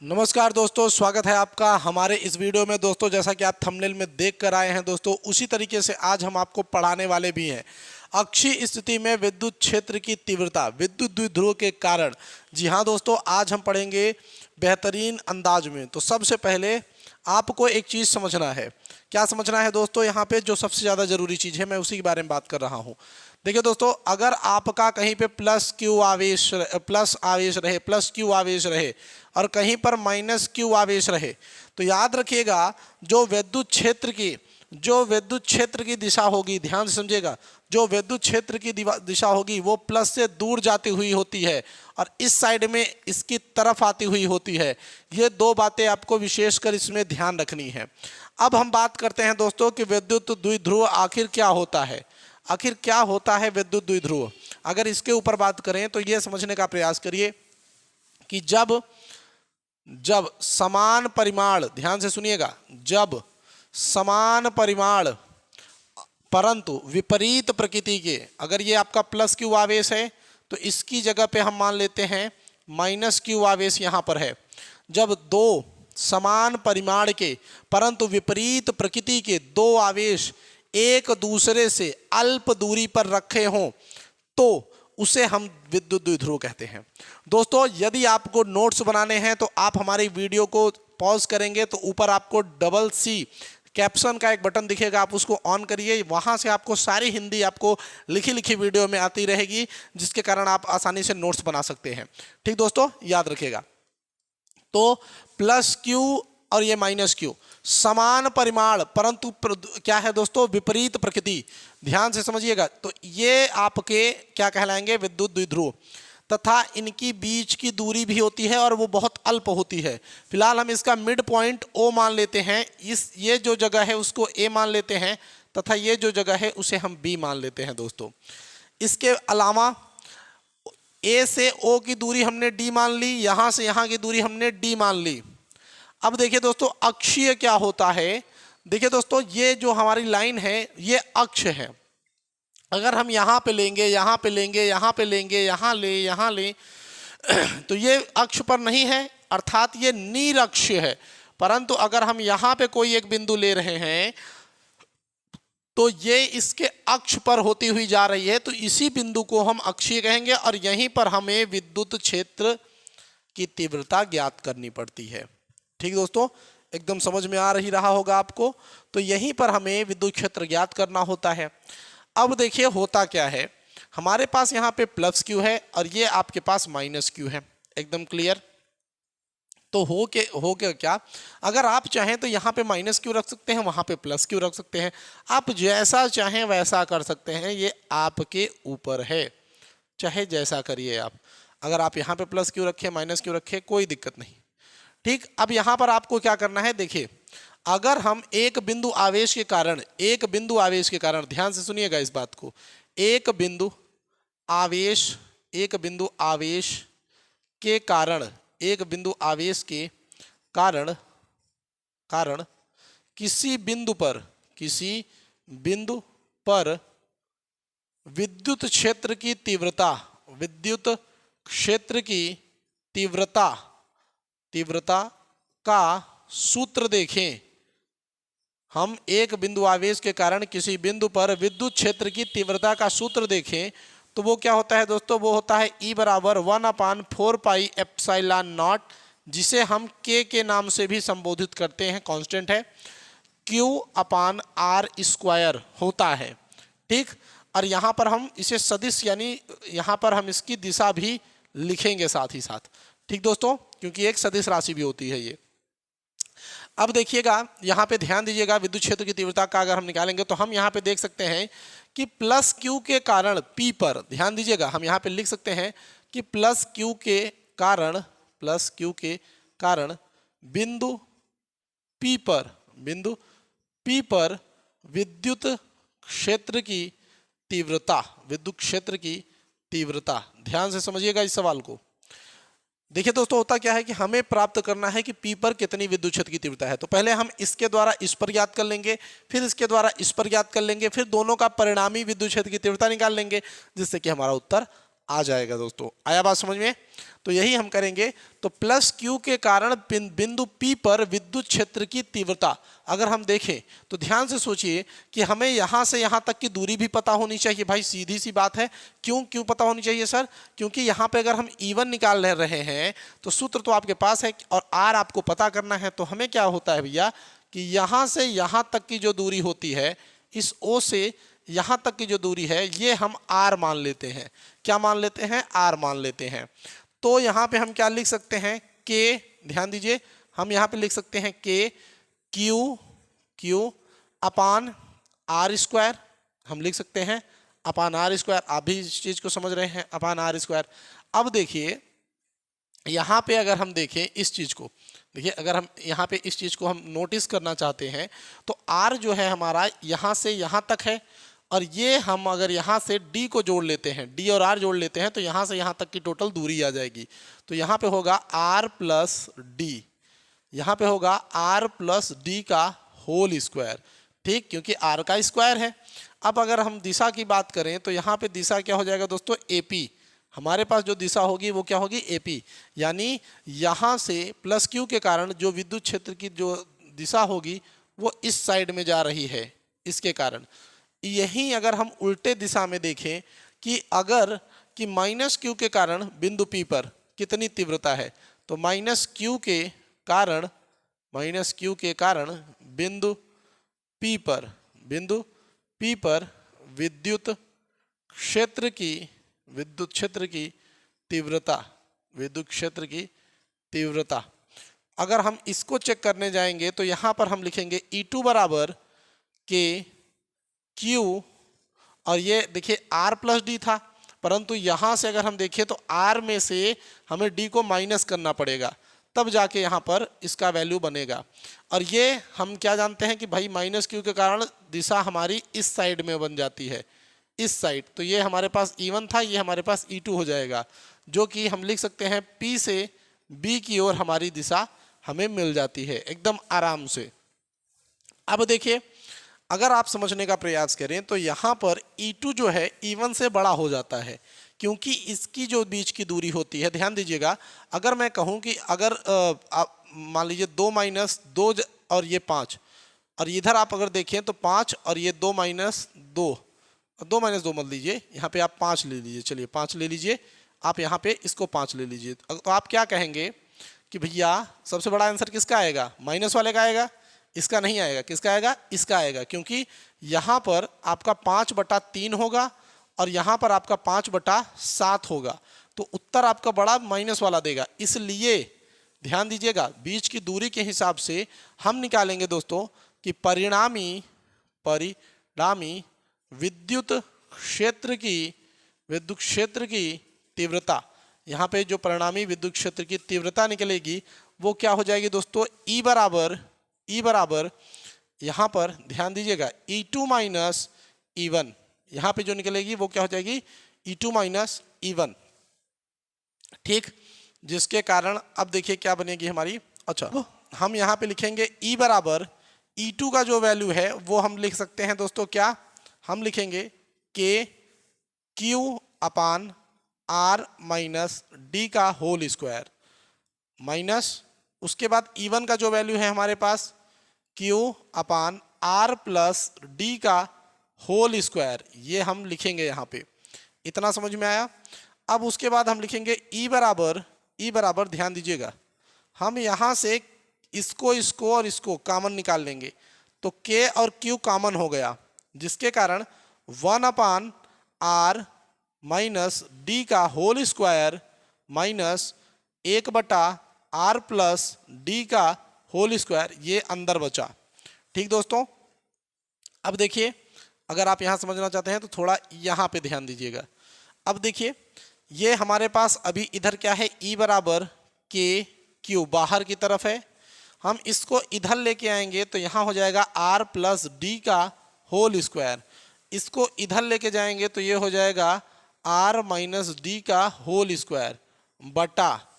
नमस्कार दोस्तों, स्वागत है आपका हमारे इस वीडियो में। दोस्तों, जैसा कि आप थंबनेल में देख कर आए हैं दोस्तों, उसी तरीके से आज हम आपको पढ़ाने वाले भी हैं। अक्षीय स्थिति में विद्युत क्षेत्र की तीव्रता, विद्युत द्विध्रुव के कारण। जी हाँ दोस्तों, आज हम पढ़ेंगे बेहतरीन अंदाज में। तो सबसे पहले आपको एक चीज़ समझना है। क्या समझना है दोस्तों? यहाँ पे जो सबसे ज़्यादा ज़रूरी चीज़ है, मैं उसी के बारे में बात कर रहा हूँ। देखिए दोस्तों, अगर आपका कहीं पे प्लस क्यू आवेश रहे और कहीं पर माइनस क्यू आवेश रहे, तो याद रखिएगा जो विद्युत क्षेत्र की दिशा होगी, ध्यान से समझिएगा, जो विद्युत क्षेत्र की दिशा होगी वो प्लस से दूर जाती हुई होती है और इस साइड में इसकी तरफ आती हुई होती है। ये दो बातें आपको विशेषकर इसमें ध्यान रखनी है। अब हम बात करते हैं दोस्तों कि विद्युत द्विध्रुव आखिर क्या होता है। आखिर क्या होता है विद्युत द्विध्रुव? अगर इसके ऊपर बात करें तो यह समझने का प्रयास करिए कि जब समान परिमाण, ध्यान से सुनिएगा, जब समान परिमाण परंतु विपरीत प्रकृति के, अगर ये आपका प्लस क्यू आवेश है तो इसकी जगह पे हम मान लेते हैं माइनस क्यू आवेश यहाँ पर है। जब दो समान परिमाण के परंतु विपरीत प्रकृति के दो आवेश एक दूसरे से अल्प दूरी पर रखे हों तो उसे हम विद्युत द्विध्रुव कहते हैं। दोस्तों, यदि आपको नोट्स बनाने हैं तो आप हमारी वीडियो को पॉज करेंगे तो ऊपर आपको CC कैप्शन का एक बटन दिखेगा, आप उसको ऑन करिए। वहां से आपको सारी हिंदी आपको लिखी लिखी वीडियो में आती रहेगी, जिसके कारण आप आसानी से नोट्स बना सकते हैं। ठीक दोस्तों, याद रखिएगा। तो प्लस क्यू और ये माइनस क्यू समान परिमाण परंतु क्या है दोस्तों, विपरीत प्रकृति। ध्यान से समझिएगा, तो ये आपके क्या कहलाएंगे, विद्युत द्विध्रुव। तथा इनकी बीच की दूरी भी होती है और वो बहुत अल्प होती है। फिलहाल हम इसका मिड पॉइंट O मान लेते हैं, ये जो जगह है उसको A मान लेते हैं तथा ये जो जगह है उसे हम B मान लेते हैं दोस्तों। इसके अलावा A से O की दूरी हमने D मान ली, यहां से यहां की दूरी हमने D मान ली। अब देखिए दोस्तों, अक्षीय क्या होता है। देखिए दोस्तों, ये जो हमारी लाइन है ये अक्ष है। अगर हम यहाँ पे लेंगे, यहाँ पे लेंगे, यहाँ पे लेंगे, यहाँ ले तो ये अक्ष पर नहीं है, अर्थात ये निरक्षीय है। परंतु अगर हम यहाँ पे कोई एक बिंदु ले रहे हैं तो ये इसके अक्ष पर होती हुई जा रही है, तो इसी बिंदु को हम अक्षीय कहेंगे और यहीं पर हमें विद्युत क्षेत्र की तीव्रता ज्ञात करनी पड़ती है। ठीक दोस्तों, एकदम समझ में आ रहा होगा आपको। तो यहीं पर हमें विद्युत क्षेत्र ज्ञात करना होता है। अब देखिए होता क्या है, हमारे पास यहाँ पे प्लस क्यू है और ये आपके पास माइनस क्यू है। एकदम क्लियर। तो हो के क्या, अगर आप चाहें तो यहाँ पे माइनस क्यू रख सकते हैं, वहाँ पे प्लस क्यू रख सकते हैं। आप जैसा चाहें वैसा कर सकते हैं, ये आपके ऊपर है, चाहे जैसा करिए आप। अगर आप यहाँ पे प्लस क्यू रखें, माइनस क्यू रखें, कोई दिक्कत नहीं। ठीक, अब यहाँ पर आपको क्या करना है, देखिए, अगर हम एक बिंदु आवेश के कारण, ध्यान से सुनिएगा इस बात को, एक बिंदु आवेश के कारण किसी बिंदु पर विद्युत क्षेत्र की तीव्रता का सूत्र देखें। हम एक बिंदु आवेश के कारण किसी बिंदु पर विद्युत क्षेत्र की तीव्रता का सूत्र देखें तो वो क्या होता है दोस्तों, वो होता है E बराबर 1/4 पाई एप्सिलॉन नॉट, जिसे हम K के नाम से भी संबोधित करते हैं, कांस्टेंट है, Q/R² होता है। ठीक, और यहाँ पर हम इसे सदिश, यानी यहाँ पर हम इसकी दिशा भी लिखेंगे साथ ही साथ। ठीक दोस्तों, क्योंकि एक सदिश राशि भी होती है ये। अब देखिएगा, यहाँ पे ध्यान दीजिएगा, विद्युत क्षेत्र की तीव्रता का अगर हम निकालेंगे तो हम यहाँ पे देख सकते हैं कि प्लस क्यू के कारण P पर, ध्यान दीजिएगा, हम यहाँ पे लिख सकते हैं कि प्लस क्यू के कारण बिंदु P पर विद्युत क्षेत्र की तीव्रता, ध्यान से समझिएगा इस सवाल को। देखिए दोस्तों, होता क्या है कि हमें प्राप्त करना है कि P पर कितनी विद्युत क्षेत्र की तीव्रता है। तो पहले हम इसके द्वारा इस पर ज्ञात कर लेंगे, फिर इसके द्वारा इस पर ज्ञात कर लेंगे, फिर दोनों का परिणामी विद्युत क्षेत्र की तीव्रता निकाल लेंगे, जिससे कि हमारा उत्तर आ जाएगा दोस्तों। आया बात समझ में? तो यही हम करेंगे। तो प्लस क्यू के कारण बिंदु पी पर विद्युत क्षेत्र की तीव्रता अगर हम देखें तो ध्यान से सोचिए कि हमें यहां से यहां तक की दूरी भी पता होनी चाहिए भाई, सीधी सी बात है। क्यों पता होनी चाहिए सर? क्योंकि यहां पे अगर हम E1 निकाल रहे हैं तो सूत्र तो आपके पास है और R आपको पता करना है। तो हमें क्या होता है भैया कि यहां से यहां तक की जो दूरी होती है, इस O से यहां तक की जो दूरी है, ये हम R मान लेते हैं। क्या मान लेते हैं? R मान लेते हैं। तो यहां पे हम क्या लिख सकते हैं? K, ध्यान दीजिए, हम यहां पे लिख सकते हैं K Q अपान R स्क्वायर, हम लिख सकते हैं अपान R स्क्वायर। आप भी इस चीज को समझ रहे हैं, अपान R स्क्वायर। अब देखिए यहां पे अगर हम देखें इस चीज को, देखिए अगर हम यहाँ पे इस चीज को हम नोटिस करना चाहते हैं तो R जो है हमारा यहाँ से यहाँ तक है, और ये हम अगर यहाँ से D को जोड़ लेते हैं, D और R जोड़ लेते हैं, तो यहाँ से यहाँ तक की टोटल दूरी आ जाएगी। तो यहाँ पे होगा R प्लस D, यहाँ पे होगा R प्लस D का होल स्क्वायर, ठीक, क्योंकि R का स्क्वायर है। अब अगर हम दिशा की बात करें तो यहाँ पे दिशा क्या हो जाएगा दोस्तों? AP। हमारे पास जो दिशा होगी वो क्या होगी? AP। यानी यहाँ से प्लस क्यू के कारण जो विद्युत क्षेत्र की जो दिशा होगी वो इस साइड में जा रही है, इसके कारण। यहीं अगर हम उल्टे दिशा में देखें कि अगर कि माइनस क्यू के कारण बिंदु P पर कितनी तीव्रता है, तो माइनस क्यू के कारण बिंदु P पर विद्युत क्षेत्र की तीव्रता अगर हम इसको चेक करने जाएंगे तो यहां पर हम लिखेंगे E2 बराबर के Q, और ये देखिए R प्लस D था, परंतु यहां से अगर हम देखें तो R में से हमें D को माइनस करना पड़ेगा, तब जाके यहाँ पर इसका वैल्यू बनेगा। और ये हम क्या जानते हैं कि भाई माइनस क्यू के कारण दिशा हमारी इस साइड में बन जाती है, इस साइड। तो ये हमारे पास E1 था, ये हमारे पास E2 हो जाएगा, जो कि हम लिख सकते हैं P से B की ओर हमारी दिशा हमें मिल जाती है एकदम आराम से। अब देखिए अगर आप समझने का प्रयास करें तो यहाँ पर E2 जो है E1 से बड़ा हो जाता है, क्योंकि इसकी जो बीच की दूरी होती है, ध्यान दीजिएगा, अगर मैं कहूँ कि अगर आप मान लीजिए 2 माइनस 2 और ये 5, और इधर आप अगर देखें तो 5 और ये 2 माइनस 2 मत लीजिए, यहाँ पे आप 5 ले लीजिए, चलिए 5 ले लीजिए, आप यहाँ पे इसको 5 ले लीजिए। तो आप क्या कहेंगे कि भैया सबसे बड़ा आंसर किसका आएगा? माइनस वाले का आएगा, इसका नहीं आएगा। किसका आएगा? इसका आएगा, क्योंकि यहाँ पर आपका 5/3 होगा और यहाँ पर आपका 5/7 होगा, तो उत्तर आपका बड़ा माइनस वाला देगा। इसलिए ध्यान दीजिएगा, बीच की दूरी के हिसाब से हम निकालेंगे दोस्तों कि परिणामी विद्युत क्षेत्र की तीव्रता, यहाँ पे जो परिणामी विद्युत क्षेत्र की तीव्रता निकलेगी वो क्या हो जाएगी दोस्तों? E बराबर यहाँ पर ध्यान दीजिएगा E2 माइनस E1, यहाँ पे जो निकलेगी वो क्या हो जाएगी? E2 माइनस E1, ठीक, जिसके कारण अब देखिए क्या बनेगी हमारी। अच्छा, हम यहाँ पे लिखेंगे E बराबर E2 का जो वैल्यू है वो हम लिख सकते हैं दोस्तों, क्या हम लिखेंगे? के Q अपान R माइनस D का होल स्क्वायर, माइनस उसके बाद E1 का जो वैल्यू है हमारे पास Q अपान R प्लस D का होल स्क्वायर, ये हम लिखेंगे यहाँ पे। इतना समझ में आया? अब उसके बाद हम लिखेंगे E बराबर ध्यान दीजिएगा, हम यहाँ से इसको और इसको कॉमन निकाल लेंगे, तो K और Q कॉमन हो गया, जिसके कारण 1/R माइनस D का whole square minus 1/R plus D का होल स्क्वायर, ये अंदर बचा। ठीक दोस्तों, अब देखिए अगर आप यहाँ समझना चाहते हैं तो थोड़ा यहाँ पे ध्यान दीजिएगा। अब देखिए ये हमारे पास अभी इधर क्या है? E बराबर KQ बाहर की तरफ है, हम इसको इधर लेके आएंगे तो यहाँ हो जाएगा R प्लस D का होल स्क्वायर, इसको इधर लेके जाएंगे तो ये हो जाएगा R माइनस D का होल स्क्वायर बटा,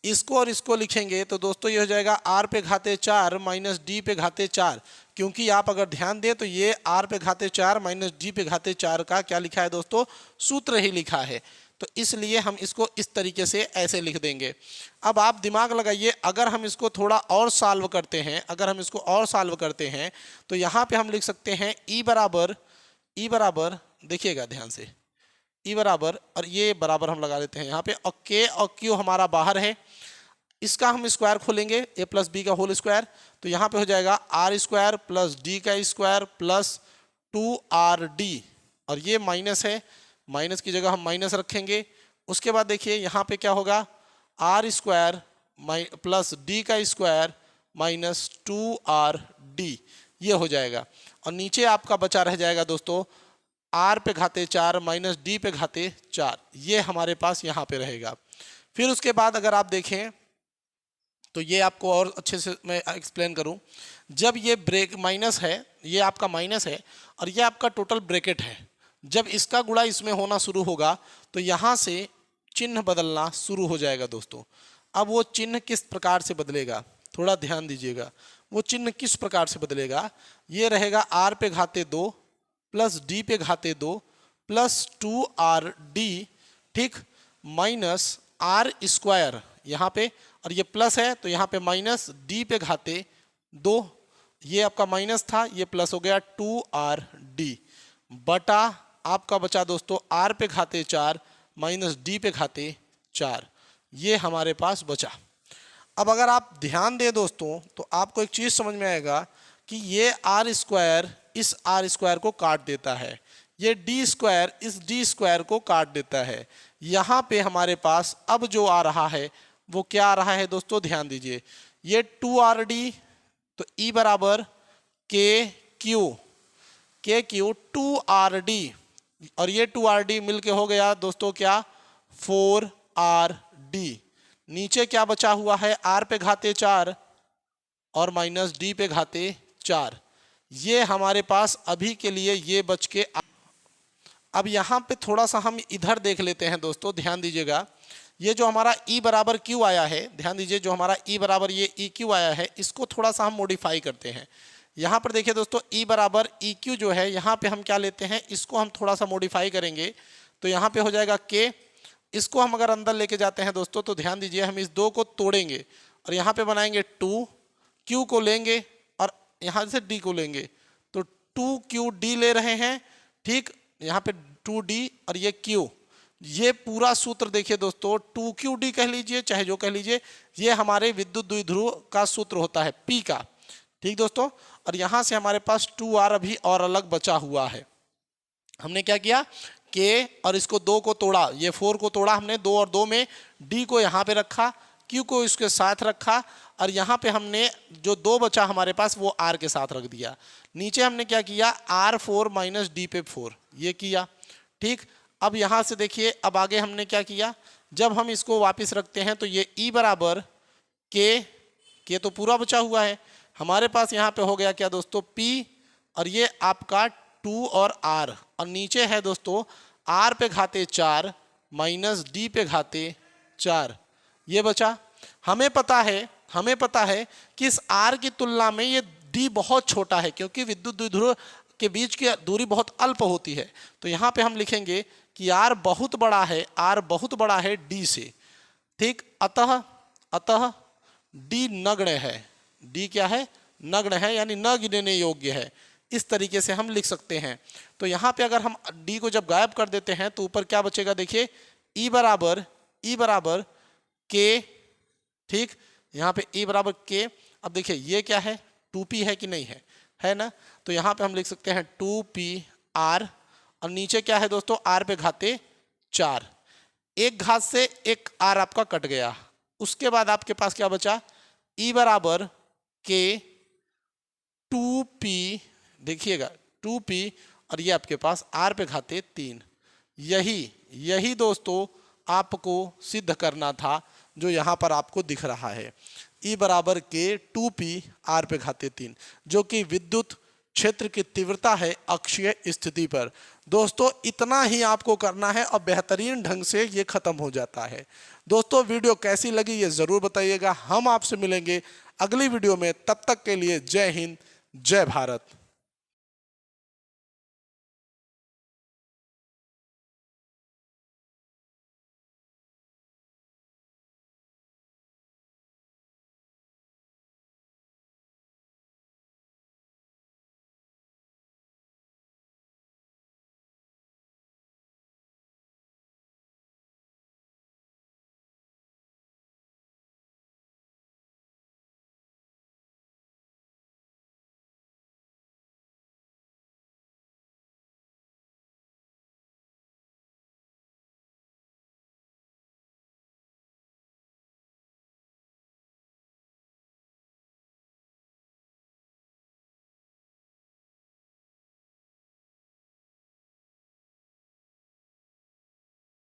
इसको और इसको लिखेंगे तो दोस्तों ये हो जाएगा R पे घाते 4 माइनस D पे घाते 4, क्योंकि आप अगर ध्यान दें तो ये R पे घाते 4 माइनस D पे घाते 4 का क्या लिखा है दोस्तों? सूत्र ही लिखा है। तो इसलिए हम इसको इस तरीके से ऐसे लिख देंगे। अब आप दिमाग लगाइए, अगर हम इसको थोड़ा और सॉल्व करते हैं, तो यहाँ पे हम लिख सकते हैं ई बराबर देखिएगा ध्यान से, ई बराबर और ये बराबर हम लगा देते हैं यहाँ पे, और के और क्यू हमारा बाहर है, इसका हम स्क्वायर खोलेंगे ए प्लस बी का होल स्क्वायर, तो यहाँ पे हो जाएगा आर स्क्वायर प्लस डी का स्क्वायर प्लस 2RD, और ये माइनस है, माइनस की जगह हम माइनस रखेंगे। उसके बाद देखिए यहाँ पे क्या होगा, आर स्क्वायर प्लस डी का स्क्वायर माइनस 2RD, ये हो जाएगा। और नीचे आपका बचा रह जाएगा दोस्तों आर पे घाते 4 माइनस डी पे घाते 4, ये हमारे पास यहाँ पे रहेगा। फिर उसके बाद अगर आप देखें तो ये आपको और अच्छे से मैं एक्सप्लेन करूं, जब ये ब्रेक माइनस है, ये आपका माइनस है और ये आपका टोटल ब्रैकेट है, जब इसका गुणा इसमें होना शुरू होगा तो यहाँ से चिन्ह बदलना शुरू हो जाएगा दोस्तों। अब वो चिन्ह किस प्रकार से बदलेगा, थोड़ा ध्यान दीजिएगा, वो चिन्ह किस प्रकार से बदलेगा, ये रहेगा आर पे घाते 2 प्लस डी पे घाते 2 प्लस 2RD, ठीक, माइनस आर स्क्वायर यहाँ पे, और ये प्लस है तो यहाँ पे माइनस डी पे घाते 2, ये आपका माइनस था, ये प्लस हो गया 2RD, बटा आपका बचा दोस्तों आर पे घाते 4 माइनस डी पे घाते 4, ये हमारे पास बचा। अब अगर आप ध्यान दें दोस्तों तो आपको एक चीज़ समझ में आएगा कि ये आर स्क्वायर इस आर स्क्वायर को काट देता है, ये डी स्क्वायर इस डी स्क्वायर को काट देता है। यहाँ पे हमारे पास अब जो आ रहा है वो क्या आ रहा है दोस्तों, ध्यान दीजिए, ये 2RD, तो ई बराबर के क्यू 2RD, और ये 2RD मिलके हो गया दोस्तों क्या 4RD। नीचे क्या बचा हुआ है, आर पे घाते 4 और माइनस डी पे घाते 4, ये हमारे पास अभी के लिए ये बच के। अब यहाँ पे थोड़ा सा हम इधर देख लेते हैं दोस्तों, ध्यान दीजिएगा, ये जो हमारा E बराबर Q आया है, ध्यान दीजिए, जो हमारा E बराबर ये EQ आया है, इसको थोड़ा सा हम मॉडिफाई करते हैं। यहाँ पर देखिए दोस्तों E बराबर EQ जो है, यहाँ पे हम क्या लेते हैं, इसको हम थोड़ा सा मॉडिफाई करेंगे, तो यहाँ पे हो जाएगा K, इसको हम अगर अंदर लेके जाते हैं दोस्तों तो ध्यान दीजिए, हम इस 2 को तोड़ेंगे और यहाँ पे बनाएंगे 2, Q को लेंगे और यहाँ से D को लेंगे, तो 2QD ले रहे हैं, ठीक, यहाँ पे 2D और ये Q, ये पूरा सूत्र देखिए दोस्तों, 2QD कह लीजिए चाहे जो कह लीजिए, ये हमारे विद्युत द्विध्रुव का सूत्र होता है P का, ठीक दोस्तों। और यहाँ से हमारे पास 2R अभी और अलग बचा हुआ है, हमने क्या किया, K और इसको 2 को तोड़ा, ये 4 को तोड़ा हमने 2 और 2 में, D को यहाँ पे रखा, Q को इसके साथ रखा, और यहाँ पे हमने जो 2 बचा हमारे पास वो R के साथ रख दिया। नीचे हमने क्या किया, R4 माइनस डी पे 4, ये किया, ठीक। अब यहाँ से देखिए, अब आगे हमने क्या किया, जब हम इसको वापस रखते हैं तो ये E बराबर K तो पूरा बचा हुआ है हमारे पास, यहाँ पे हो गया क्या दोस्तों P, और ये आपका 2 और R, और नीचे है दोस्तों R पे घाते 4 माइनस D पे घाते 4, ये बचा। हमें पता है कि इस R की तुलना में ये D बहुत छोटा है, क्योंकि विद्युत द्विध्रुव के बीच की दूरी बहुत अल्प होती है, तो यहाँ पे हम लिखेंगे कि R बहुत बड़ा है D से, ठीक। अतः D नगण्य है, D क्या है, नगण्य है, यानी न गिनने योग्य है, इस तरीके से हम लिख सकते हैं। तो यहाँ पे अगर हम D को जब गायब कर देते हैं तो ऊपर क्या बचेगा, देखिए E बराबर K, ठीक, यहाँ पे E बराबर K। अब देखिए ये क्या है, 2P है कि नहीं है ना, तो यहाँ पे हम लिख सकते हैं 2PR, और नीचे क्या है दोस्तों, R पे घाते 4, एक घात से एक R आपका कट गया। उसके बाद आपके पास क्या बचा, E बराबर K 2P, देखिएगा 2P, और ये आपके पास R पे घाते 3। यही दोस्तों आपको सिद्ध करना था, जो यहाँ पर आपको दिख रहा है, E बराबर K 2P R पे घाते 3, जो कि विद्युत क्षेत्र की तीव्रता है अक्षीय स्थिति पर। दोस्तों इतना ही आपको करना है और बेहतरीन ढंग से ये खत्म हो जाता है। दोस्तों वीडियो कैसी लगी ये ज़रूर बताइएगा, हम आपसे मिलेंगे अगली वीडियो में, तब तक के लिए जय हिंद जय भारत।